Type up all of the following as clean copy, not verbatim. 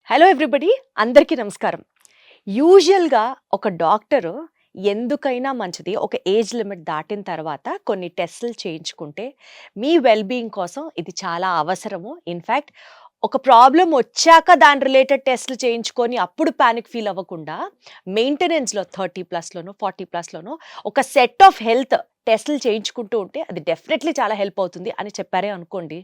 Hello everybody, అందరికీ నమస్కారం. యూజువల్‌గా ఒక డాక్టరు ఎందుకైనా మంచిది ఒక ఏజ్ లిమిట్ దాటిన తర్వాత కొన్ని టెస్టులు చేయించుకుంటే మీ వెల్ బీయింగ్ కోసం ఇది చాలా అవసరము. ఇన్‌ఫాక్ట్ ఒక ప్రాబ్లమ్ వచ్చాక దాని రిలేటెడ్ టెస్టులు చేయించుకొని అప్పుడు పానిక్ ఫీల్ అవ్వకుండా మెయింటెనెన్స్‌లో 30 ప్లస్‌లోనో, 40 ప్లస్‌లోనో ఒక సెట్ ఆఫ్ హెల్త్ టెస్టులు చేయించుకుంటూ ఉంటే అది డెఫినెట్‌లీ చాలా హెల్ప్ అవుతుంది అని చెప్పారే అనుకోండి.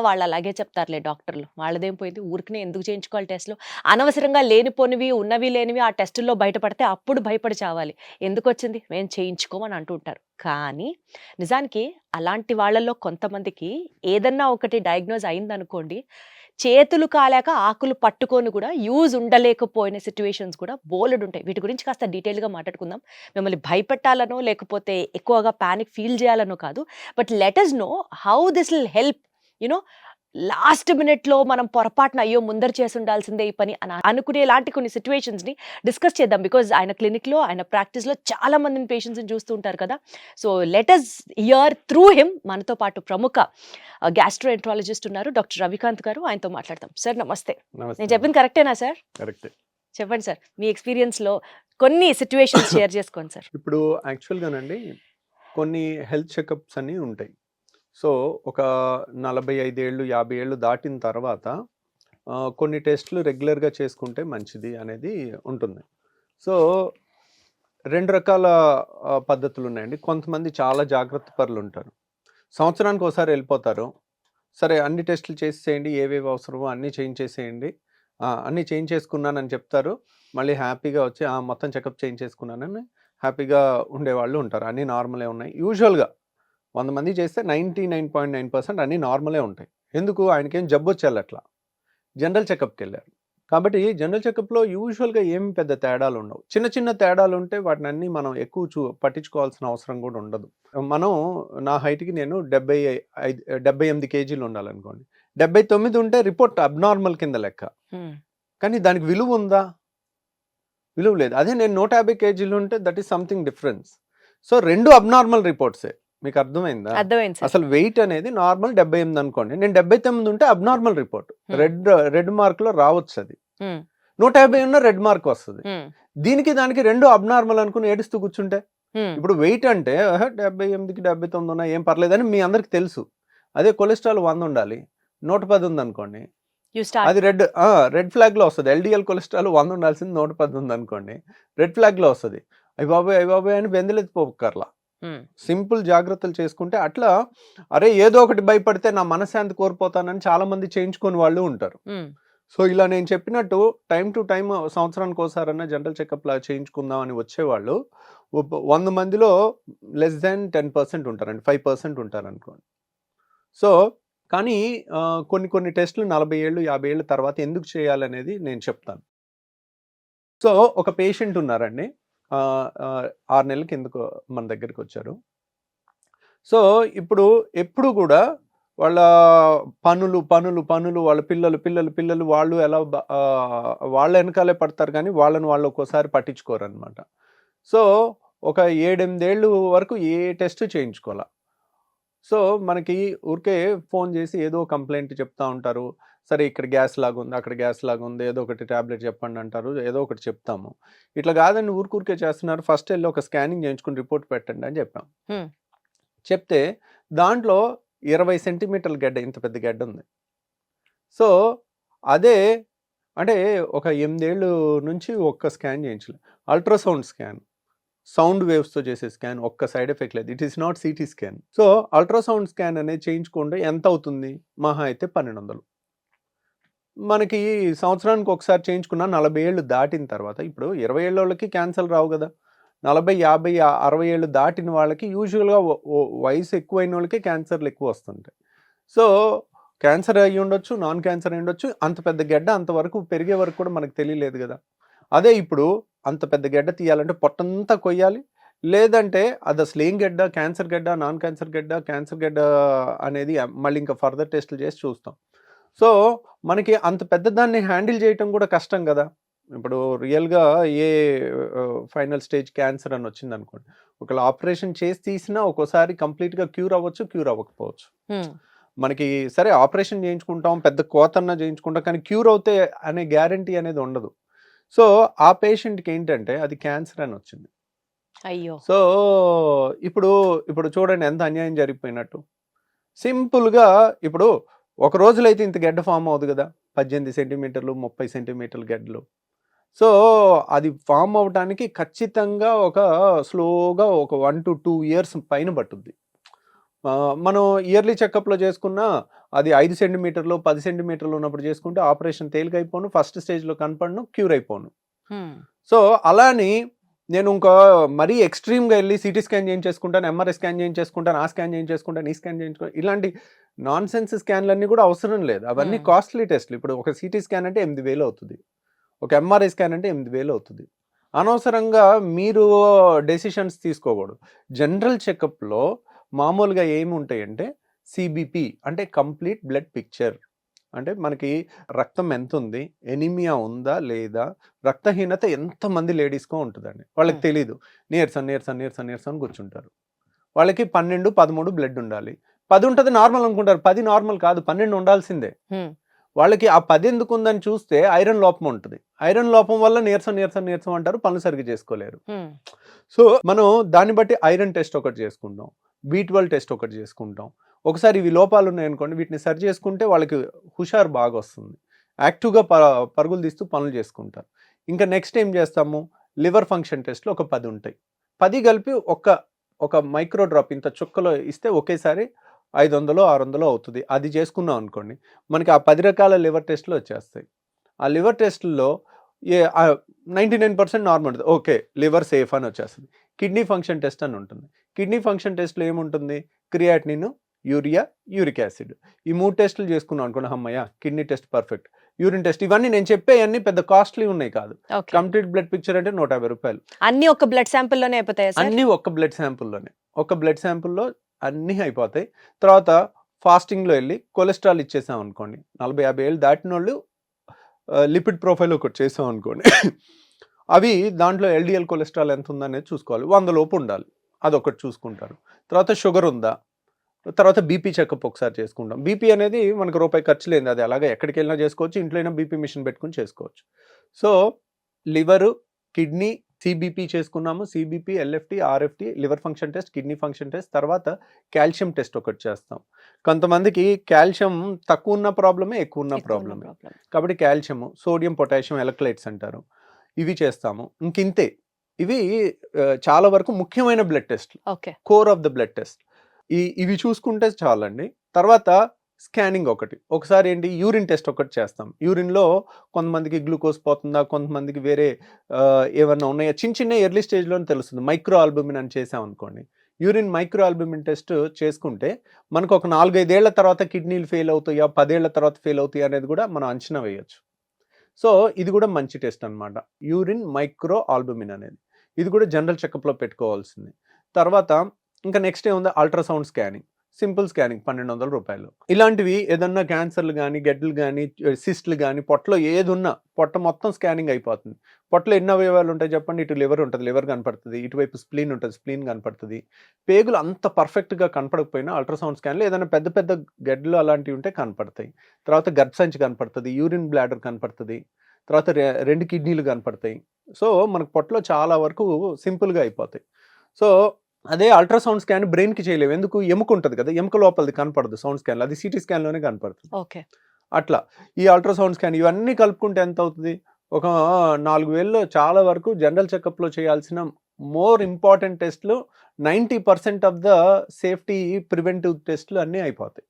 వాళ్ళు అలాగే చెప్తారులే డాక్టర్లు. వాళ్ళదేం పోయింది, ఊరికనే ఎందుకు చేయించుకోవాలి టెస్టులు? అనవసరంగా లేనిపోనివి, ఉన్నవి లేనివి ఆ టెస్టుల్లో బయటపడితే అప్పుడు భయపడి చావాలి. ఎందుకొచ్చింది? మేము చేయించుకోమని అంటూ ఉంటారు. కానీ నిజానికి అలాంటి వాళ్ళలో కొంతమందికి ఏదన్నా ఒకటి డయాగ్నోస్ అయిందనుకోండి, చేతులు కాలాక ఆకులు పట్టుకొని కూడా యూజ్ ఉండలేకపోయిన సిట్యుయేషన్స్ కూడా బోలెడుంటాయి. వీటి గురించి కాస్త డీటెయిల్‌గా మాట్లాడుకుందాం. మిమ్మల్ని భయపెట్టాలనో, లేకపోతే ఎక్కువగా పానిక్ ఫీల్ చేయాలనో కాదు. But let us know how this will help you no last మినిట్‌లో మనం పొరపాటున అయ్యో! ముందర చేసుండాల్సిందే ఈ పని అని అనుకునేలాంటి కొన్ని సిట్యుయేషన్స్‌ని డిస్కస్ చేద్దాం. బికాజ్ ఆయన క్లినిక్‌లో, ఆయన ప్రాక్టీస్‌లో చాలా మందిని పేషెంట్స్‌ని చూస్తూ ఉంటారు కదా! So, let us hear through him. మనతో పాటు ప్రముఖ గ్యాస్ట్రోఎంట్రాలజిస్ట్ ఉన్నారు. డాక్టర్ రవికాంత్ గారు. ఆయనతో మాట్లాడదాం. సార్ నమస్తే. నమస్తే నేను చెప్పింది కరెక్టేనా సార్? కరెక్టే. చెప్పండి సార్. మీ ఎక్స్‌పీరియన్స్‌లో కొన్ని సిట్యుయేషన్స్ షేర్ చేసుకోండి సార్. ఇప్పుడు యాక్చువల్‌గానండి కొన్ని హెల్త్ చెకప్స్ అని ఉంటాయి. సో, ఒక 45 ఏళ్ళు, 50 ఏళ్ళు దాటిన తర్వాత కొన్ని టెస్టులు రెగ్యులర్‌గా చేసుకుంటే మంచిది అనేది ఉంటుంది. సో, 2 రకాల పద్ధతులున్నాయండి. కొంతమంది చాలా జాగ్రత్త పరులుంటారు. సంవత్సరానికి ఓసారి వెళ్ళిపోతారు. సరే అన్ని టెస్టులు చేసేసేయండి, ఏవేవి అవసరమో అన్నీ చేయించేసేయండి. అన్నీ చేయించేసుకున్నానని చెప్తారు. మళ్ళీ హ్యాపీగా వచ్చి మొత్తం చెకప్ చేయించేసుకున్నానని హ్యాపీగా ఉండేవాళ్ళు ఉంటారు. అన్నీ నార్మలే ఉన్నాయి. యూజువల్‌గా 100 మంది చేస్తే 99.9% అన్నీ నార్మలే ఉంటాయి. ఎందుకు? ఆయనకేం జబ్బొచ్చి ఎళ్ళట్ల. జనరల్ చెకప్‌కెళ్ళారు. కాబట్టి జనరల్ చెకప్‌లో యూజువల్‌గా ఏమి పెద్ద తేడాలుండవు. చిన్న చిన్న తేడాలుంటే వాటినన్నీ మనం ఎక్కువ పట్టించుకోవాల్సిన అవసరం కూడా ఉండదు. మనం నా హైట్‌కి నేను 78 కేజీలు ఉండాలనుకోండి. 79 ఉంటే రిపోర్ట్ అబ్నార్మల్ కింద లెక్క. హ్మ్. కానీ దానికి విలువ ఉందా? విలువ లేదు. అదే నేను 150 కేజీలు ఉంటే that is something difference. So 2 abnormal రిపోర్ట్సే. మీకు అర్థమైందా? అర్థమైంది సార్. అసలు వెయిట్ అనేది నార్మల్ 78 అనుకోండి. నేను 79 ఉంటే అబ్నార్మల్ రిపోర్ట్. రెడ్ మార్క్‌లో రావచ్చు అది. హ్మ్. 150 ఉన్న రెడ్ మార్క్ వస్తది. హ్మ్. దీనికి దానికి 2 అబ్నార్మల్ అనుకుని ఏడుస్తూ కూర్చుంటే హ్మ్. ఇప్పుడు వెయిట్ అంటే 78కి 79 ఉన్నా ఏం పర్లేదని మీ అందరికి తెలుసు. అదే కొలెస్ట్రాల్ 100 ఉండాలి. 110 ఉందనుకోండి. You start. అది రెడ్ ఫ్లాగ్‌లో వస్తది. ఎల్‌డీఎల్ కొలెస్ట్రాల్ 100 ఉండాల్సింది 110 ఉందనుకోండి. రెడ్ ఫ్లాగ్‌లో వస్తది. అయ్య బాబోయ్ అని బెంబేలెత్తిపోక్కర్లా. హ్మ్. సింపుల్ జాగ్రత్తలు చేసుకుంటే అట్లా అరే ఏదో ఒకటి భయపడితే నా మనశ్శాంతి కోల్పోతానని చాలా మంది చేయించుకొని వాళ్ళు ఉంటారు. హ్మ్. సో ఇలా నేను చెప్పినట్టు టైం టు టైం సంవత్సరానికి ఒకసారన్నా జనరల్ చెకప్ లా చేయించుకుందాం అని వచ్చేవాళ్ళు 100 మందిలో లెస్ దాన్ 10% ఉంటారండి. 5% ఉంటారనుకోండి. సో కానీ కొన్ని టెస్టులు 40 ఏళ్ళు 50 ఏళ్ళ తర్వాత ఎందుకు చేయాలనేది నేను చెప్తాను. సో ఒక పేషెంట్ ఉన్నారండి. 6 నెలల కిందకు మన దగ్గరికి వచ్చారు. సో ఇప్పుడు ఎప్పుడు కూడా వాళ్ళ పనులు వాళ్ళ పిల్లలు వాళ్ళు ఎలా వాళ్ళ వెనకాలే పడతారు కానీ వాళ్ళని వాళ్ళు ఒక్కోసారి పట్టించుకోరు అనమాట. సో ఒక 7-8 ఏళ్ళు వరకు ఏ టెస్ట్ చేయించుకోవాల. సో మనకి ఊరికే ఫోన్ చేసి ఏదో కంప్లైంట్ చెప్తా ఉంటారు. సరే ఇక్కడ గ్యాస్ లాగుంది, అక్కడ గ్యాస్ లాగుంది, ఏదో ఒకటి టాబ్లెట్ చెప్పండి అంటారు. ఏదో ఒకటి చెప్తాము. ఇట్లా కాదండి ఊరికే చేస్తున్నారు. ఫస్ట్ వెళ్ళి ఒక స్కానింగ్ చేయించుకుని రిపోర్ట్ పెట్టండి అని చెప్పాం. హ్మ్. చెప్తే దాంట్లో 20 సెంటీమీటర్ల గడ్డ, ఇంత పెద్ద గడ్డ ఉంది. సో అదే అంటే ఒక 8 ఏళ్ళు నుంచి ఒక్క స్కాన్ చేయించలేదు. అల్ట్రాసౌండ్ స్కాన్, సౌండ్ వేవ్స్‌తో చేసే స్కాన్ ఒక్క సైడ్ ఎఫెక్ట్ లేదు. It is not CT scan. So ultrasound scan అనేది చేయించుకుంటే ఎంత అవుతుంది? మహా అయితే 1200. మనకి సంవత్సరానికి ఒకసారి చేయించుకున్న 40 ఏళ్ళు దాటిన తర్వాత ఇప్పుడు 20 ఏళ్ళోళ్ళకి క్యాన్సర్ రావు కదా! 40, 50, 60 ఏళ్ళు దాటిన వాళ్ళకి యూజువల్‌గా వయసు ఎక్కువైన వాళ్ళకే క్యాన్సర్‌లు ఎక్కువ వస్తుంటాయి. సో క్యాన్సర్ అయ్యి ఉండొచ్చు, నాన్ క్యాన్సర్ అయ్యి ఉండొచ్చు. అంత పెద్ద గెడ్డ అంతవరకు పెరిగే వరకు కూడా మనకు తెలియలేదు కదా! అదే ఇప్పుడు అంత పెద్ద గెడ్డ తీయాలంటే పొట్టంతా కొయ్యాలి. లేదంటే అది అసలు ఏం గెడ్డ, క్యాన్సర్ గెడ్డ, నాన్ క్యాన్సర్ గెడ్డ అనేది మళ్ళీ ఇంకా ఫర్దర్ టెస్టులు చేసి చూస్తాం. సో మనకి అంత పెద్దదాన్ని హ్యాండిల్ చేయటం కూడా కష్టం కదా! ఇప్పుడు రియల్‌గా ఏ ఫైనల్ స్టేజ్ క్యాన్సర్ అని వచ్చిందనుకోండి. ఒకవేళ ఆపరేషన్ చేసి తీసినా ఒక్కోసారి కంప్లీట్‌గా క్యూర్ అవ్వచ్చు, క్యూర్ అవ్వకపోవచ్చు. హ్మ్. మనకి సరే ఆపరేషన్ చేయించుకుంటాం, పెద్ద కోతన్నా చేయించుకుంటాం, కానీ క్యూర్ అవుతే అనే గ్యారంటీ అనేది ఉండదు. సో ఆ పేషెంట్కి ఏంటంటే అది క్యాన్సర్ అని వచ్చింది. అయ్యో! సో ఇప్పుడు ఇప్పుడు చూడండి ఎంత అన్యాయం జరిగిపోయినట్టు. సింపుల్గా ఇప్పుడు ఒక రోజులో అయితే ఇంత గెడ్డ ఫామ్ అవుతుంది కదా, 18 సెంటీమీటర్లు 30 సెంటీమీటర్ల గెడ్డలు. సో అది ఫామ్ అవడానికి ఖచ్చితంగా ఒక స్లోగా ఒక 1 to 2 years పైన పట్టుద్ది. మనం ఇయర్లీ చెకప్లో చేసుకున్న అది 5 సెంటీమీటర్లు 10 సెంటీమీటర్లు ఉన్నప్పుడు చేసుకుంటే ఆపరేషన్ తేలికైపోను, ఫస్ట్ స్టేజ్లో కనపడను, క్యూర్ అయిపోను. సో అలాని నేను ఇంకా మరీ ఎక్స్ట్రీమ్గా వెళ్ళి సిటీ స్కాన్ చేయించేసుకుంటాను, ఎంఆర్ఐ స్కాన్ చేయించేసుకుంటాను, ఆ స్కాన్ చేయించేసుకుంటాను, ఈ స్కాన్ చేయించుకుంటాను, ఇలాంటి నాన్ సెన్స్ స్కాన్లన్నీ కూడా అవసరం లేదు. అవన్నీ కాస్ట్లీ టెస్ట్లు. ఇప్పుడు ఒక సిటీ స్కాన్ అంటే 8,000 అవుతుంది, ఒక ఎంఆర్ఐ స్కాన్ అంటే 8,000 అవుతుంది. అనవసరంగా మీరు డెసిషన్స్ తీసుకోకూడదు. జనరల్ చెకప్లో మామూలుగా ఏమి ఉంటాయంటే సిబిపి అంటే కంప్లీట్ బ్లడ్ పిక్చర్, అంటే మనకి రక్తం ఎంత ఉంది, ఎనీమియా ఉందా లేదా, రక్తహీనత ఎంతమంది లేడీస్కో ఉంటుందండి. వాళ్ళకి తెలీదు, నీరసం నీరసం నీరసం నీరసం అని కూర్చుంటారు. వాళ్ళకి 12, 13 బ్లడ్ ఉండాలి. 10 ఉంటుంది నార్మల్ అనుకుంటారు, 10 నార్మల్ కాదు, 12 ఉండాల్సిందే. వాళ్ళకి ఆ 10 ఎందుకు ఉందని చూస్తే ఐరన్ లోపం ఉంటుంది. ఐరన్ లోపం వల్ల నీరసం నీరసం నీరసం అంటారు, పనులు సరిగ్గా చేసుకోలేరు. సో మనం దాన్ని బట్టి ఐరన్ టెస్ట్ ఒకటి చేసుకుంటాం, B12 టెస్ట్ ఒకటి చేసుకుంటాం. ఒకసారి ఇవి లోపాలు ఉన్నాయనుకోండి, వీటిని సరి చేసుకుంటే వాళ్ళకి హుషారు బాగా వస్తుంది, యాక్టివ్గా పరుగులు తీస్తూ పనులు చేసుకుంటారు. ఇంకా నెక్స్ట్ ఏం చేస్తాము, లివర్ ఫంక్షన్ టెస్ట్లు ఒక 10 ఉంటాయి. 10 కలిపి ఒక మైక్రో డ్రాప్ ఇంత చుక్కలో ఇస్తే ఒకేసారి 500 600 అవుతుంది. అది చేసుకున్నాం అనుకోండి, మనకి ఆ 10 రకాల లివర్ టెస్ట్లు వచ్చేస్తాయి. ఆ లివర్ టెస్ట్లో 99% నార్మల్, ఓకే లివర్ సేఫ్ అని వచ్చేస్తుంది. కిడ్నీ ఫంక్షన్ టెస్ట్ అని ఉంటుంది. కిడ్నీ ఫంక్షన్ టెస్ట్లో ఏముంటుంది, క్రియాటినిన్, యూరియా, యూరిక్ యాసిడ్, ఈ 3 టెస్టులు చేసుకున్నాం అనుకోండి, అమ్మయ్య kidney test perfect. Urine test, ఇవన్నీ నేను చెప్పేవన్నీ పెద్ద కాస్ట్లీ ఉన్నాయి కాదు. కంప్లీట్ బ్లడ్ పిక్చర్ అంటే 150 రూపాయలు. అన్ని ఒక బ్లడ్ శాంపుల్లోనే అయిపోతాయి, అన్ని ఒక్క బ్లడ్ శాంపుల్లోనే, ఒక బ్లడ్ శాంపుల్లో అన్నీ అయిపోతాయి. తర్వాత ఫాస్టింగ్లో వెళ్ళి కొలెస్ట్రాల్ ఇచ్చేసాం అనుకోండి, 40-50 ఏళ్ళు దాటిన వాళ్ళు లిపిడ్ ప్రొఫైల్ ఒకటి చేసాం అనుకోండి, అవి దాంట్లో LDL కొలెస్ట్రాల్ ఎంత ఉందనేది చూసుకోవాలి, 100 లోపు ఉండాలి, అదొకటి చూసుకుంటారు. తర్వాత షుగర్ ఉందా, తర్వాత బీపీ చెకప్ ఒకసారి చేసుకుంటాం. బీపీ అనేది మనకు రూపాయి ఖర్చు లేదు, అది అలాగే ఎక్కడికి వెళ్ళినా చేసుకోవచ్చు, ఇంట్లో అయినా బీపీ మిషన్ పెట్టుకుని చేసుకోవచ్చు. సో లివరు, కిడ్నీ, సిబిపి చేసుకున్నాము, CBP, LFT, RFT, liver function test, kidney function test. తర్వాత కాల్షియం టెస్ట్ ఒకటి చేస్తాం. కొంతమందికి కాల్షియం తక్కువ ఉన్న ప్రాబ్లమే, ఎక్కువ ఉన్న ప్రాబ్లమే, కాబట్టి కాల్షియము, సోడియం, పొటాషియం ఎలక్ట్రోలైట్స్ అంటారు, ఇవి చేస్తాము. ఇంకింతే. ఇవి చాలా వరకు ముఖ్యమైన blood test, core of the blood test. ఇవి చూసుకుంటే చాలండి. తర్వాత స్కానింగ్ ఒకసారి ఏంటి, యూరిన్ టెస్ట్ ఒకటి చేస్తాం. యూరిన్లో కొంతమందికి గ్లూకోజ్ పోతుందా, కొంతమందికి వేరే ఏమన్నా ఉన్నాయా, చిన్న చిన్న ఎర్లీ స్టేజ్లోనే తెలుస్తుంది. మైక్రో ఆల్బుమిన్ అని చేసాం అనుకోండి, యూరిన్ మైక్రో ఆల్బుమిన్ టెస్ట్ చేసుకుంటే మనకు ఒక 4-5 ఏళ్ల తర్వాత కిడ్నీలు ఫెయిల్ అవుతాయా, 10 ఏళ్ల తర్వాత ఫెయిల్ అవుతాయా అనేది కూడా మనం అంచనా వేయచ్చు. సో ఇది కూడా మంచి టెస్ట్ అనమాట, యూరిన్ మైక్రో ఆల్బుమిన్ అనేది. ఇది కూడా జనరల్ చెకప్లో పెట్టుకోవాల్సింది. తర్వాత ఇంకా నెక్స్ట్ ఏముంది, అల్ట్రాసౌండ్ స్కానింగ్, సింపుల్ స్కానింగ్ 1200 రూపాయలు. ఇలాంటివి ఏదన్నా క్యాన్సర్లు కానీ, గెడ్డలు కానీ, సిస్ట్లు కానీ, పొట్టలో ఏది ఉన్నా పొట్ట మొత్తం స్కానింగ్ అయిపోతుంది. పొట్టలో ఎన్ని అవయవాలు ఉంటాయి చెప్పండి, ఇటు లివర్ ఉంటుంది, లివర్ కనపడుతుంది, ఇటువైపు స్ప్లీన్ ఉంటుంది, స్ప్లీన్ కనపడుతుంది. పేగులు అంత పర్ఫెక్ట్గా కనపడకపోయినా అల్ట్రాసౌండ్ స్కాన్లో ఏదైనా పెద్ద పెద్ద గెడ్డలు అలాంటివి ఉంటే కనపడతాయి. తర్వాత గర్భసంచి కనపడుతుంది, యూరిన్ బ్లాడర్ కనపడుతుంది, తర్వాత 2 కిడ్నీలు కనపడతాయి. సో మనకు పొట్టలో చాలా వరకు సింపుల్గా అయిపోతాయి. సో అదే అల్ట్రాసౌండ్ స్కాన్ బ్రెయిన్కి చేయలేవు, ఎందుకు, ఎముక ఉంటుంది కదా, ఎముక లోపలిది కనపడదు సౌండ్ స్కాన్లో, అది సిటీ స్కాన్లోనే కనపడుతుంది. అట్లా ఈ అల్ట్రాసౌండ్ స్కాన్ ఇవన్నీ కలుపుకుంటే ఎంత అవుతుంది, ఒక 4,000లో చాలా వరకు జనరల్ చెకప్లో చేయాల్సిన మోర్ ఇంపార్టెంట్ టెస్ట్లు 90% ఆఫ్ ద సేఫ్టీ ప్రివెంటివ్ టెస్ట్లు అన్నీ అయిపోతాయి.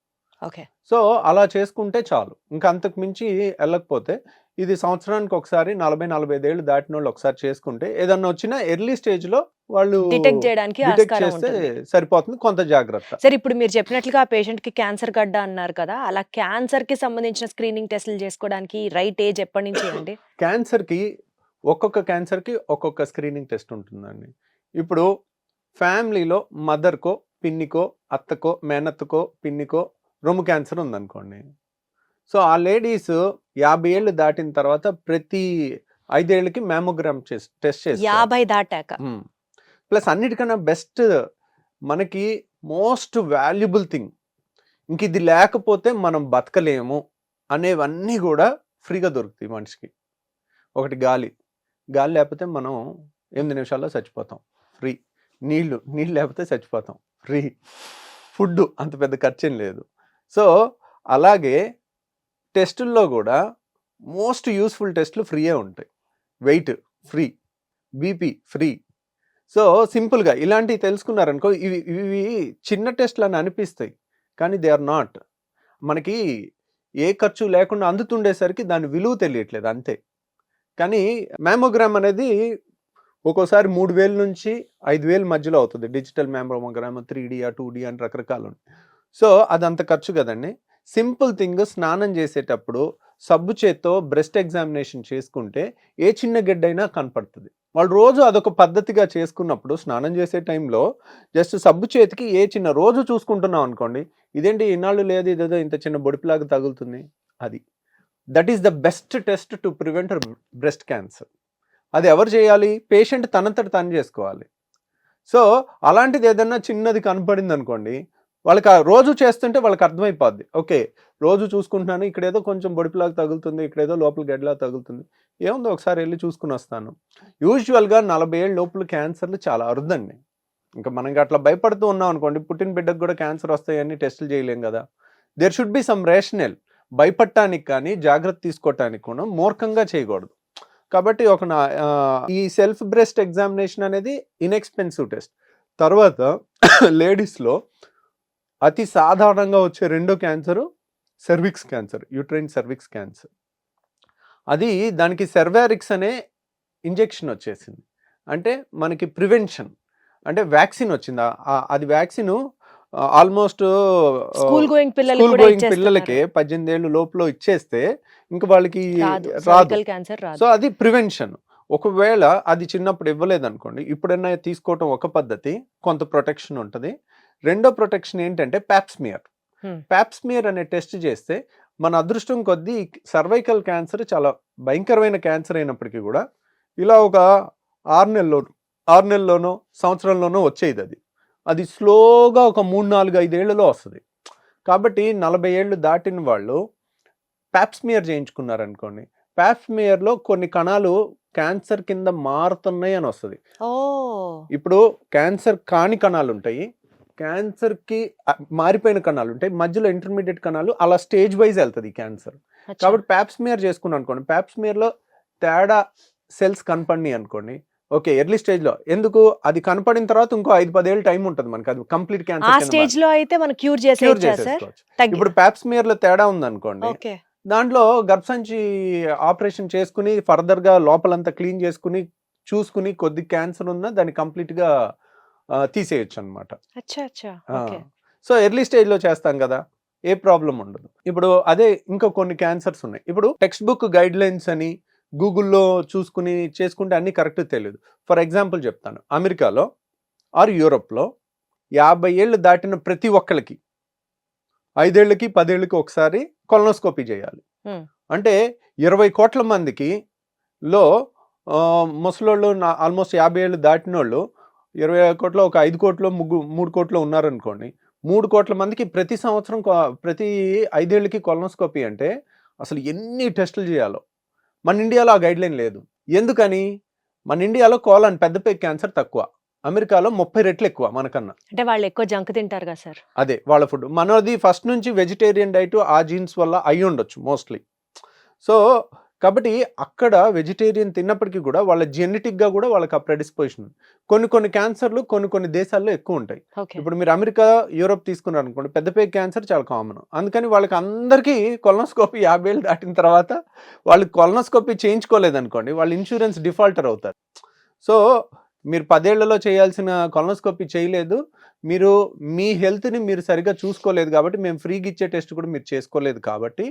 సో అలా చేసుకుంటే చాలు, ఇంకా అంతకు మించి వెళ్ళకపోతే ఇది సంవత్సరానికి ఒకసారి 40-45 ఏళ్ళు దాటిన వాళ్ళు ఒకసారి చేసుకుంటే ఏదన్నా వచ్చినా ఎర్లీ స్టేజ్లో వాళ్ళు డిటెక్ట్ చేస్తే సరిపోతుంది, కొంత జాగ్రత్త. సరే, ఇప్పుడు మీరు చెప్పినట్లుగా ఆ పేషెంట్ కి క్యాన్సర్ గడ్డ అన్నారు కదా, అలా క్యాన్సర్ కి సంబంధించిన స్క్రీనింగ్ టెస్టులు చేసుకోవడానికి రైట్ ఏజ్ ఎప్పటి నుంచి అండి? ఒక్కొక్క క్యాన్సర్కి ఒక్కొక్క స్క్రీనింగ్ టెస్ట్ ఉంటుందండి. ఇప్పుడు ఫ్యామిలీలో మదర్కో, పిన్నికో, అత్తకో, మేనత్తకో, పిన్నికో రొమ్ము క్యాన్సర్ ఉందనుకోండి, సో ఆ లేడీస్ 50 ఏళ్ళు దాటిన తర్వాత ప్రతి 5 ఏళ్ళకి మ్యామోగ్రామ్ టెస్ట్ చేస్తారు. 50 దాటాక. ప్లస్ అన్నిటికన్నా బెస్ట్, మనకి మోస్ట్ వాల్యుబుల్ థింగ్, ఇంక ఇది లేకపోతే మనం బతకలేము అనేవన్నీ కూడా ఫ్రీగా దొరుకుతాయి మనిషికి. ఒకటి గాలి లేకపోతే మనం 8 నిమిషాల్లో చచ్చిపోతాం, ఫ్రీ. నీళ్ళు లేకపోతే చచ్చిపోతాం, ఫ్రీ. ఫుడ్ అంత పెద్ద ఖర్చేం లేదు. సో అలాగే టెస్టుల్లో కూడా మోస్ట్ యూస్ఫుల్ టెస్టులు ఫ్రీయే ఉంటాయి. Weight free, BP free. So సింపుల్గా ఇలాంటివి తెలుసుకున్నారనుకో, ఇవి ఇవి చిన్న టెస్ట్లు అని అనిపిస్తాయి, కానీ దే ఆర్ నాట్. మనకి ఏ ఖర్చు లేకుండా అందుతుండేసరికి దాని విలువ తెలియట్లేదు అంతే. కానీ మ్యామోగ్రామ్ అనేది ఒక్కోసారి 3,000 నుంచి 5,000 మధ్యలో అవుతుంది. డిజిటల్ మ్యామోగ్రామ్ 3D 2D అని రకరకాలు ఉన్నాయి. సో అదంత ఖర్చు కదండి. సింపుల్ థింగ్, స్నానం చేసేటప్పుడు సబ్బు చేత్తో బ్రెస్ట్ ఎగ్జామినేషన్ చేసుకుంటే ఏ చిన్న గెడ్డైనా కనపడుతుంది. వాళ్ళు రోజు అదొక పద్ధతిగా చేసుకున్నప్పుడు స్నానం చేసే టైంలో జస్ట్ సబ్బు చేతికి ఏ చిన్న రోజు చూసుకుంటున్నాం అనుకోండి, ఇదేంటి ఇన్నాళ్ళు లేదు, ఇదేదో ఇంత చిన్న బొడిపిలాగా తగులుతుంది, అది that is the best test to prevent breast cancer. అది ఎవరు చేయాలి? పేషెంట్ తనంతట తను చేసుకోవాలి. సో అలాంటిది ఏదన్నా చిన్నది కనపడింది అనుకోండి, వాళ్ళకి రోజు చేస్తుంటే వాళ్ళకి అర్థమైపోద్ది, ఓకే రోజు చూసుకుంటున్నాను, ఇక్కడేదో కొంచెం బొడిపిలాగా తగులుతుంది, ఇక్కడేదో లోపల గడ్డలా తగులుతుంది, ఏముందో ఒకసారి వెళ్ళి చూసుకుని వస్తాను. యూజువల్గా 40 ఏళ్ళ లోపల క్యాన్సర్లు చాలా అరుదండి. ఇంకా మనకి అట్లా భయపడుతూ ఉన్నాం అనుకోండి, పుట్టిన బిడ్డకు కూడా క్యాన్సర్ వస్తాయని టెస్టులు చేయలేం కదా. There should be some rational. భయపడటానికి కానీ జాగ్రత్త తీసుకోవటానికి కూడా మూర్ఖంగా చేయకూడదు. కాబట్టి ఈ సెల్ఫ్ బ్రెస్ట్ ఎగ్జామినేషన్ అనేది ఇన్ఎక్స్పెన్సివ్ టెస్ట్. తర్వాత లేడీస్లో అతి సాధారణంగా వచ్చే రెండో cancer cervix cancer, uterine cervix cancer. అది దానికి సెర్వారిక్స్ అనే ఇంజెక్షన్ వచ్చేసింది. అంటే మనకి ప్రివెన్షన్, అంటే వ్యాక్సిన్ వచ్చింది. అది వ్యాక్సిన్ ఆల్మోస్ట్ స్కూల్ గోయింగ్ పిల్లలకి 18 ఏళ్ళు లోపల ఇచ్చేస్తే ఇంకా వాళ్ళకి రాదు. సో అది ప్రివెన్షన్. ఒకవేళ అది చిన్నప్పుడు ఇవ్వలేదు అనుకోండి, ఇప్పుడైనా తీసుకోవటం ఒక పద్ధతి, కొంత ప్రొటెక్షన్ ఉంటుంది. రెండో ప్రొటెక్షన్ ఏంటంటే ప్యాప్స్మియర్. ప్యాప్స్మియర్ అనే టెస్ట్ చేస్తే మన అదృష్టం కొద్దీ సర్వైకల్ క్యాన్సర్ చాలా భయంకరమైన క్యాన్సర్ అయినప్పటికీ కూడా ఇలా ఒక 6 నెలల్లోనో సంవత్సరంలోనో వచ్చేది. అది స్లోగా ఒక 3, 4, 5 ఏళ్లలో వస్తుంది. కాబట్టి 40 ఏళ్ళు దాటిన వాళ్ళు ప్యాప్స్మియర్ చేయించుకున్నారనుకోండి, ప్యాప్స్మియర్లో కొన్ని కణాలు క్యాన్సర్ కింద మారుతున్నాయి అని వస్తుంది. ఇప్పుడు క్యాన్సర్ కాని కణాలు ఉంటాయి, క్యాన్సర్కి మారిపోయిన కణాలు ఉంటాయి, మధ్యలో ఇంటర్మీడియట్ కణాలు, అలా స్టేజ్ వైజ్ వెళ్తుంది ఈ క్యాన్సర్. కాబట్టి ప్యాప్స్మియర్ చేసుకున్నాం అనుకోండి, ప్యాప్స్మియర్లో తేడా సెల్స్ కనపడినాయి అనుకోండి, ఓకే ఎర్లీ స్టేజ్ లో. ఎందుకు? అది కనపడిన తర్వాత ఇంకో 5-10 ఏళ్ళు టైం ఉంటుంది మనకి, అది కంప్లీట్ క్యాన్సర్ స్టేజ్ లో అయితే మనం క్యూర్ చేసేసుకోవచ్చు. ఇప్పుడు ప్యాప్స్మియర్ లో తేడా ఉంది అనుకోండి, దాంట్లో గర్భసంచి ఆపరేషన్ చేసుకుని ఫర్దర్ గా లోపలంతా క్లీన్ చేసుకుని చూసుకుని కొద్ది క్యాన్సర్ ఉన్నా దాన్ని కంప్లీట్ గా తీసేయచ్చు అనమాట. సో ఎర్లీ స్టేజ్ లో చేస్తాం కదా, ఏ ప్రాబ్లం ఉండదు. ఇప్పుడు అదే ఇంకా కొన్ని క్యాన్సర్స్ ఉన్నాయి. ఇప్పుడు టెక్స్ట్ బుక్ గైడ్ లైన్స్ అని గూగుల్లో చూసుకుని చేసుకుంటే అన్నీ కరెక్ట్ తెలియదు. ఫర్ ఎగ్జాంపుల్ చెప్తాను, అమెరికాలో ఆర్ యూరోప్లో 50 ఏళ్ళు దాటిన ప్రతి ఒక్కరికి 5 ఏళ్ళకి 10 ఏళ్ళకి ఒకసారి కొలనోస్కోపీ చేయాలి. అంటే 20 కోట్ల మందికి లో ముసలోళ్ళు ఆల్మోస్ట్ 50 ఏళ్ళు దాటిన వాళ్ళు 20 కోట్ల ఒక 5 కోట్లు 3 కోట్లు ఉన్నారనుకోండి, 3 కోట్ల మందికి ప్రతి సంవత్సరం ప్రతి 5 ఏళ్ళకి కొలనోస్కోపీ అంటే అసలు ఎన్ని టెస్టులు చేయాలో. మన ఇండియాలో ఆ గైడ్ లైన్ లేదు. ఎందుకని? మన ఇండియాలో కోలన్ పెద్ద పేగు క్యాన్సర్ తక్కువ, అమెరికాలో 30 రెట్లు ఎక్కువ మనకన్నా. అంటే వాళ్ళు ఎక్కువ జంక్ తింటారు కదా సార్, అదే వాళ్ళ ఫుడ్. మనది ఫస్ట్ నుంచి వెజిటేరియన్ డైట్, ఆ జీన్స్ వల్ల అయి ఉండొచ్చు మోస్ట్లీ. సో కాబట్టి అక్కడ వెజిటేరియన్ తిన్నప్పటికీ కూడా వాళ్ళ జెనెటిక్ గా కూడా వాళ్ళకి ఆ ప్రెడిస్పోజిషన్. కొన్ని క్యాన్సర్లు కొన్ని దేశాల్లో ఎక్కువ ఉంటాయి. ఇప్పుడు మీరు అమెరికా, యూరోప్ తీసుకున్నారు అనుకోండి, పెద్ద పేగు క్యాన్సర్ చాలా కామన్. అందుకని వాళ్ళకి అందరికీ కొలనోస్కోపీ 50 ఏళ్ళు దాటిన తర్వాత వాళ్ళు కొలనోస్కోపీ చేయించుకోలేదనుకోండి, వాళ్ళు ఇన్సూరెన్స్ డిఫాల్టర్ అవుతారు. సో మీరు 10 ఏళ్లలో చేయాల్సిన కొలనోస్కోపీ చేయలేదు, మీరు మీ హెల్త్ని మీరు సరిగ్గా చూసుకోలేదు కాబట్టి, మేము ఫ్రీగా ఇచ్చే టెస్ట్ కూడా మీరు చేసుకోలేదు కాబట్టి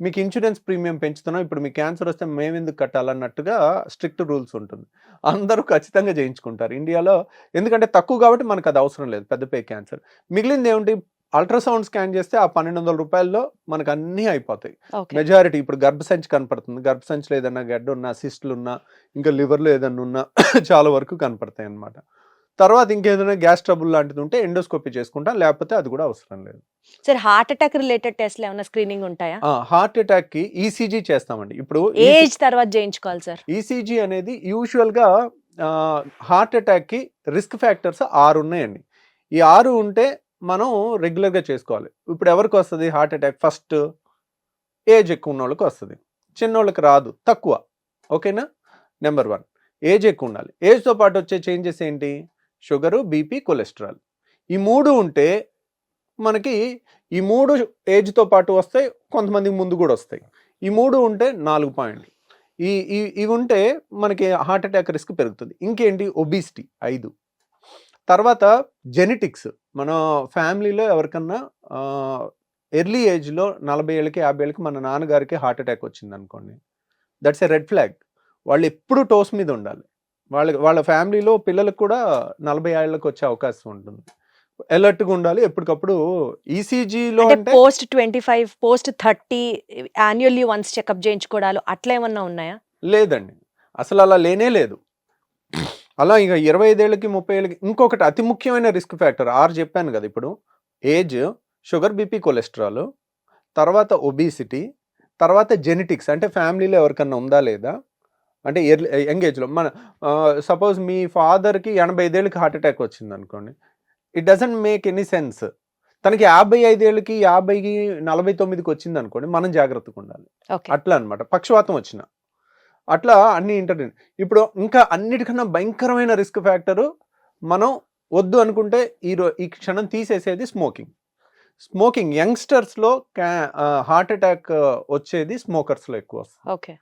మీకు ఇన్సూరెన్స్ ప్రీమియం పెంచుతున్నాం, ఇప్పుడు మీకు క్యాన్సర్ వస్తే మేము ఎందుకు కట్టాలన్నట్టుగా స్ట్రిక్ట్ రూల్స్ ఉంటుంది. అందరూ ఖచ్చితంగా చేయించుకుంటారు ఇండియాలో, ఎందుకంటే తక్కువ కాబట్టి మనకు అది అవసరం లేదు పెద్ద పేగు క్యాన్సర్. మిగిలింది ఏమిటి? అల్ట్రాసౌండ్ స్కాన్ చేస్తే ఆ 1200 రూపాయల్లో మనకు అన్నీ అయిపోతాయి. మెజారిటీ ఇప్పుడు గర్భసంచి కనపడుతుంది, గర్భసంచిలో ఏదన్నా గడ్డ ఉన్నా, సిస్టులు ఉన్నా, ఇంకా లివర్లో ఏదన్నా ఉన్నా చాలా వరకు కనపడతాయి అన్నమాట. తర్వాత ఇంకేదైనా గ్యాస్ ట్రబుల్ లాంటిది ఉంటే ఎండోస్కోపీ చేసుకుంటాం, లేకపోతే అది కూడా అవసరం లేదు. సార్ హార్ట్ అటాక్ రిలేటెడ్ టెస్ట్లు ఏమైనా స్క్రీనింగ్ ఉంటాయా? హార్ట్ అటాక్కి ఈసీజీ చేస్తామండి. ఇప్పుడు ఏజ్ తర్వాత చేయించుకోవాలి సార్? ఈసీజీ అనేది యూజువల్గా హార్ట్ అటాక్కి రిస్క్ ఫ్యాక్టర్స్ 6 ఉన్నాయండి. ఈ 6 ఉంటే మనం రెగ్యులర్గా చేసుకోవాలి. ఇప్పుడు ఎవరికి వస్తుంది హార్ట్ అటాక్? ఫస్ట్ ఏజ్ ఎక్కువ ఉన్న వాళ్ళకి వస్తుంది, చిన్నోళ్ళకి రాదు, తక్కువ. ఓకేనా? నెంబర్ 1 ఏజ్ ఎక్కువ ఉండాలి. ఏజ్తో పాటు వచ్చే చేంజెస్ ఏంటి? Sugar, BP, cholesterol. ఈ 3 ఉంటే మనకి ఈ 3 ఏజ్తో పాటు వస్తాయి, కొంతమందికి ముందు కూడా వస్తాయి. ఈ 3 ఉంటే 4 పాయింట్లు. ఇవి ఉంటే మనకి హార్ట్ అటాక్ రిస్క్ పెరుగుతుంది. ఇంకేంటి? ఒబిసిటీ 5. తర్వాత జెనెటిక్స్. మన ఫ్యామిలీలో ఎవరికన్నా ఎర్లీ ఏజ్లో 40 ఏళ్ళకి 50 ఏళ్ళకి మన నాన్నగారికి హార్ట్ అటాక్ వచ్చింది అనుకోండి, దట్స్ ఎ రెడ్ ఫ్లాగ్. వాళ్ళు ఎప్పుడు టోస్ మీద ఉండాలి. వాళ్ళ ఫ్యామిలీలో పిల్లలకు కూడా 40 ఏళ్ళకి వచ్చే అవకాశం ఉంటుంది. అలర్ట్గా ఉండాలి ఎప్పటికప్పుడు. ఈసీజీలో అంటే post 25, post 30 annually once checkup చేయించుకోవడాలు అట్లా ఏమన్నా ఉన్నాయా? లేదండి, అసలు అలా లేనే లేదు. అలా ఇక 25 ఏళ్ళకి 30 ఏళ్ళకి ఇంకొకటి అతి ముఖ్యమైన రిస్క్ ఫ్యాక్టర్ 6 చెప్పాను కదా. ఇప్పుడు ఏజ్, షుగర్, బీపీ, కొలెస్ట్రాల్, తర్వాత ఒబిసిటీ, తర్వాత జెనెటిక్స్ అంటే ఫ్యామిలీలో ఎవరికన్నా ఉందా లేదా, అంటే యంగ్ ఏజ్లో. మన సపోజ్ మీ ఫాదర్కి 85 ఏళ్ళకి హార్ట్ అటాక్ వచ్చింది అనుకోండి, it doesn't make any sense. తనకి 55 ఏళ్ళకి 50కి 49కి వచ్చింది అనుకోండి, మనం జాగ్రత్తగా ఉండాలి. అట్లా అనమాట. పక్షవాతం వచ్చిన అట్లా అన్ని ఇప్పుడు ఇంకా అన్నిటికన్నా భయంకరమైన రిస్క్ ఫ్యాక్టరు మనం వద్దు అనుకుంటే ఈ క్షణం తీసేసేది స్మోకింగ్. యంగ్స్టర్స్లో హార్ట్ అటాక్ వచ్చేది స్మోకర్స్లో ఎక్కువ వస్తుంది. ఓకే.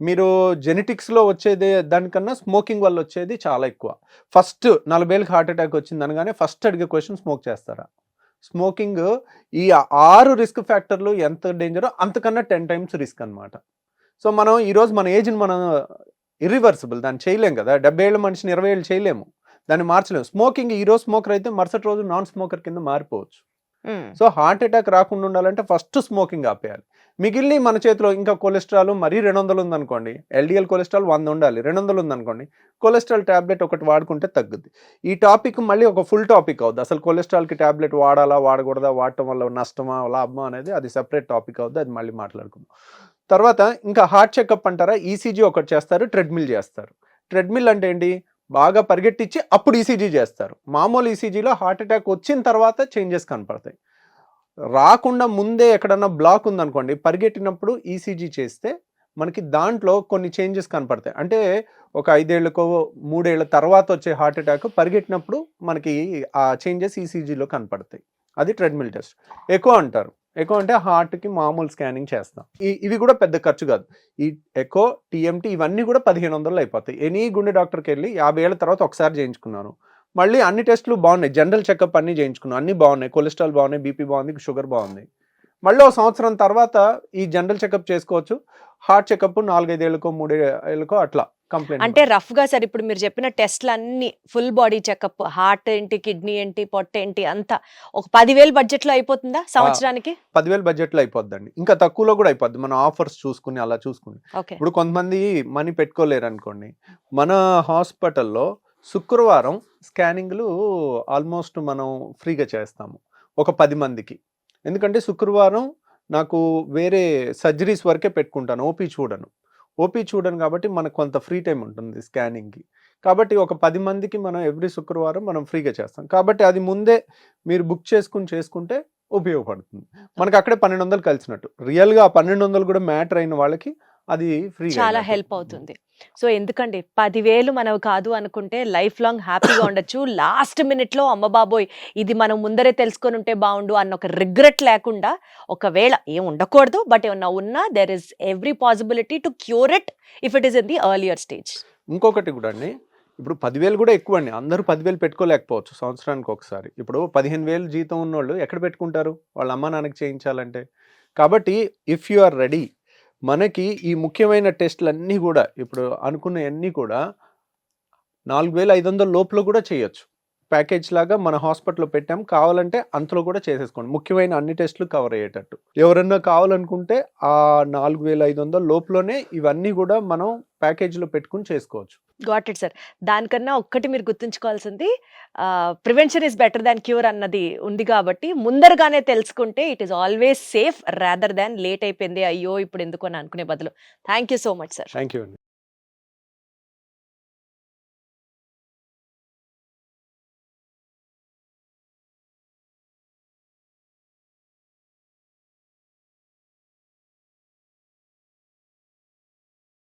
మీరు జెనెటిక్స్లో వచ్చేది దానికన్నా స్మోకింగ్ వల్ల వచ్చేది చాలా ఎక్కువ. ఫస్ట్ 40 ఏళ్ళకి హార్ట్ అటాక్ వచ్చింది అనగానే ఫస్ట్ అడిగే క్వశ్చన్ స్మోక్ చేస్తారా? స్మోకింగ్ ఈ 6 రిస్క్ ఫ్యాక్టర్లు ఎంత డేంజరో అంతకన్నా 10 టైమ్స్ రిస్క్ అనమాట. సో మనం ఈరోజు మన ఏజ్ని మనం ఇర్రివర్సిబుల్, దాన్ని చేయలేం కదా. 70 ఏళ్ళ మనిషిని 20 ఏళ్ళు చేయలేము, దాన్ని మార్చలేము. స్మోకింగ్ ఈరోజు స్మోకర్ అయితే మరుసటి రోజు నాన్ స్మోకర్ కింద మారిపోవచ్చు. సో హార్ట్ అటాక్ రాకుండా ఉండాలంటే ఫస్ట్ స్మోకింగ్ ఆపేయాలి. మిగిలిన మన చేతిలో ఇంకా కొలెస్ట్రాల్ మరీ 200 ఉందనుకోండి, ఎల్డిఎల్ కొలెస్ట్రాల్ 100 ఉండాలి, 200 ఉందనుకోండి, కొలెస్ట్రాల్ ట్యాబ్లెట్ ఒకటి వాడుకుంటే తగ్గుద్ది. ఈ టాపిక్ మళ్ళీ ఒక ఫుల్ టాపిక్ అవుద్ది. అసలు కొలెస్ట్రాల్కి ట్యాబ్లెట్ వాడాలా వాడకూడదా, వాడటం వల్ల నష్టమా లాభమా అనేది అది సెపరేట్ టాపిక్ అవుద్ది, అది మళ్ళీ మాట్లాడుకుందాం. తర్వాత ఇంకా హార్ట్ చెకప్ అంటారా, ఈసీజీ ఒకటి చేస్తారు, ట్రెడ్మిల్ చేస్తారు. ట్రెడ్మిల్ అంటే ఏంటి? బాగా పరిగెట్టించి అప్పుడు ఈసీజీ చేస్తారు. మామూలు ఈసీజీలో హార్ట్ అటాక్ వచ్చిన తర్వాత చేంజెస్ కనపడతాయి. రాకుండా ముందే ఎక్కడన్నా బ్లాక్ ఉందనుకోండి, పరిగెట్టినప్పుడు ఈసీజీ చేస్తే మనకి దాంట్లో కొన్ని చేంజెస్ కనపడతాయి. అంటే ఒక 5 ఏళ్ళకో 3 ఏళ్ళ తర్వాత వచ్చే హార్ట్ అటాక్ పరిగెట్టినప్పుడు మనకి ఆ చేంజెస్ ఈసీజీలో కనపడతాయి. అది ట్రెడ్మిల్ టెస్ట్. ఎకో అంటారు. ఎకో అంటే హార్ట్కి మామూలు స్కానింగ్ చేస్తాం. ఇవి కూడా పెద్ద ఖర్చు కాదు. ఈ ఎకో, టీఎంటీ ఇవన్నీ కూడా 1500 అయిపోతాయి. ఎనీ గుండె డాక్టర్కి వెళ్ళి 50 ఏళ్ళ తర్వాత ఒకసారి చేయించుకున్నాను, మళ్ళీ అన్ని టెస్టులు బాగున్నాయి, జనరల్ చెకప్ అన్నీ చేయించుకున్నాను, అన్నీ బాగున్నాయి, కొలెస్ట్రాల్ బాగున్నాయి, బీపీ బాగుంది, షుగర్ బాగుంది, మళ్ళీ ఒక సంవత్సరం తర్వాత ఈ జనరల్ చెకప్ చేసుకోవచ్చు. హార్ట్ చెకప్ 4-5 ఏళ్ళకో 3 ఏళ్ళకో అట్లా కంప్లైంట్. అంటే రఫ్ గా సార్ ఇప్పుడు మీరు చెప్పిన టెస్ట్లు అన్ని ఫుల్ బాడీ చెకప్, హార్ట్ ఏంటి, కిడ్నీ ఏంటి, పొట్ట ఏంటి, అంతా ఒక 10,000 బడ్జెట్ లో అయిపోతుందా సంవత్సరానికి? 10,000 బడ్జెట్ లో అయిపోద్దండి. ఇంకా తక్కువలో కూడా అయిపోద్ది, మన ఆఫర్స్ చూసుకుని అలా చూసుకుని. ఇప్పుడు కొంతమంది మనీ పెట్టుకోలేరు అనుకోండి, మన హాస్పిటల్లో శుక్రవారం స్కానింగ్లు ఆల్మోస్ట్ మనం ఫ్రీగా చేస్తాము ఒక 10 మందికి. ఎందుకంటే శుక్రవారం నాకు వేరే సర్జరీస్ వరకే పెట్టుకుంటాను, ఓపీ చూడను కాబట్టి మనకు కొంత ఫ్రీ టైం ఉంటుంది స్కానింగ్కి. కాబట్టి ఒక 10 మందికి మనం ఎవ్రీ శుక్రవారం మనం ఫ్రీగా చేస్తాం. కాబట్టి అది ముందే మీరు బుక్ చేసుకుంటే ఉపయోగపడుతుంది. మనకు అక్కడే 1200 కలిసినట్టు. రియల్గా 1200 కూడా మ్యాటర్ అయిన వాళ్ళకి అది ఫ్రీ, చాలా హెల్ప్ అవుతుంది. సో ఎందుకండి 10,000 మనవి కాదు అనుకుంటే లైఫ్ లాంగ్ హ్యాపీగా ఉండొచ్చు. లాస్ట్ మినిట్లో అమ్మ బాబోయ్ ఇది మనం ముందరే తెలుసుకొని ఉంటే బాగుండు అన్న ఒక రిగ్రెట్ లేకుండా, ఒకవేళ ఏం ఉండకూడదు బట్ ఏమన్నా ఉన్నా there is every possibility to cure it if it is in the earlier stage. ఇంకొకటి కూడా అండి, ఇప్పుడు 10,000 కూడా ఎక్కువ అండి. అందరూ 10,000 పెట్టుకోలేకపోవచ్చు సంవత్సరానికి ఒకసారి. ఇప్పుడు 15,000 జీతం ఉన్నోళ్ళు ఎక్కడ పెట్టుకుంటారు వాళ్ళ అమ్మ నాన్నకి చేయించాలంటే? కాబట్టి ఇఫ్ యు ఆర్ రెడీ, మనకి ఈ ముఖ్యమైన టెస్టులు అన్నీ కూడా ఇప్పుడు అనుకున్నవన్నీ కూడా 4,500 లోపల కూడా చేయొచ్చు. ప్యాకేజ్ లాగా మన హాస్పిటల్లో పెట్టాం, కావాలంటే అంతలో కూడా చేసేసుకోండి, ముఖ్యమైన అన్ని టెస్టులు కవర్ అయ్యేటట్టు. ఎవరన్నా కావాలనుకుంటే ఆ 4,500 లోపలనే ఇవన్నీ కూడా మనం ప్యాకేజీలో పెట్టుకుని చేసుకోవచ్చు. Got it sir. దానికన్నా ఒక్కటి మీరు గుర్తుంచుకోవాల్సింది prevention is better than cure అన్నది ఉంది కాబట్టి ముందరగానే తెలుసుకుంటే it is always safe rather than late అయిపోయింది అయ్యో ఇప్పుడు ఎందుకు అని అనుకునే బదులు. Thank you so much sir. Thank you అండి.